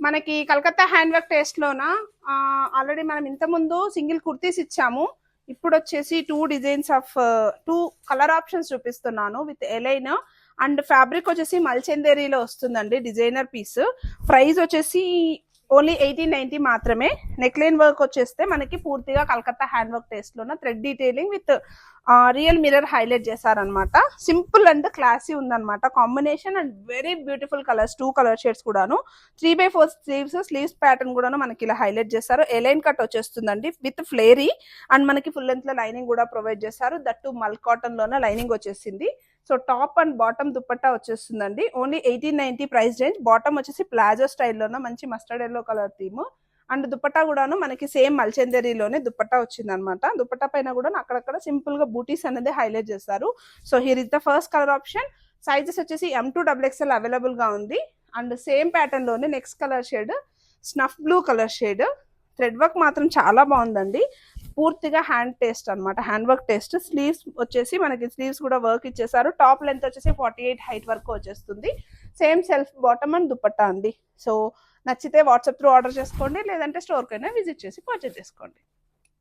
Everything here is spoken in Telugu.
మనకి కలకత్తా హ్యాండ్ వర్క్ టేస్ట్ లోన ఆల్రెడీ మనం ఇంత ముందు సింగిల్ కుర్తీస్ ఇచ్చాము. ఇప్పుడు వచ్చేసి 2 డిజైన్స్ ఆఫ్ 2 కలర్ ఆప్షన్స్ చూపిస్తున్నాను విత్ ఎలైన్ అండ్ ఫ్యాబ్రిక్ వచ్చేసి మల్చందేరీలో వస్తుందండి. Designer piece. ప్రైస్ వచ్చేసి ఓన్లీ 1890 మాత్రమే. నెక్ లైన్ వర్క్ వచ్చేస్తే మనకి పూర్తిగా కలకత్తా హ్యాండ్ వర్క్ టేస్ట్ లోన thread detailing with real mirror highlight చేశారనమాట. సింపుల్ అండ్ క్లాసీ ఉందన్నమాట combination and very beautiful colours. 2 colour shades కూడాను. 3/4 స్లీవ్స్ ప్యాటర్న్ కూడాను మనకి ఇలా హైలైట్ చేశారు. ఎలైన్ కట్ వచ్చేస్తుందండి విత్ ఫ్లేరీ అండ్ మనకి ఫుల్ లెంత్ లో లైనింగ్ కూడా ప్రొవైడ్ చేశారు. దట్టు మల్ కాటన్ లోన లైనింగ్ వచ్చేసింది. So top and bottom dupatta వచ్చేస్తుందండి. Only 1890 price range. బాటమ్ వచ్చేసి ప్లాజో స్టైల్లోన మంచి mustard yellow colour theme and dupatta కూడాను మనకి సేమ్ మల్చందేరీలోనే దుపట్టా వచ్చింది అనమాట. దుపట్టా పైన కూడా అక్కడక్కడ సింపుల్ గా బూటీస్ అనేది హైలైట్ చేస్తారు. So here is the first colour option. Sizes వచ్చేసి M2XXL అవైలబుల్ గా ఉంది అండ్ సేమ్ ప్యాటర్న్ లోనే next colour shade snuff blue colour shade. Thread work మాత్రం చాలా బాగుందండి. పూర్తిగా హ్యాండ్ టేస్ట్ అనమాట, హ్యాండ్ వర్క్ టేస్ట్. స్లీవ్స్ వచ్చేసి మనకి స్లీవ్స్ కూడా వర్క్ ఇచ్చేసారు. టాప్ లెంత్ వచ్చేసి 48 హైట్ వరకు వచ్చేస్తుంది. Same self bottom and dupatta అండి. సో నచ్చితే వాట్సాప్ త్రూ ఆర్డర్ చేసుకోండి, లేదంటే స్టోర్కైనా విజిట్ చేసి పర్చేజ్ చేసుకోండి.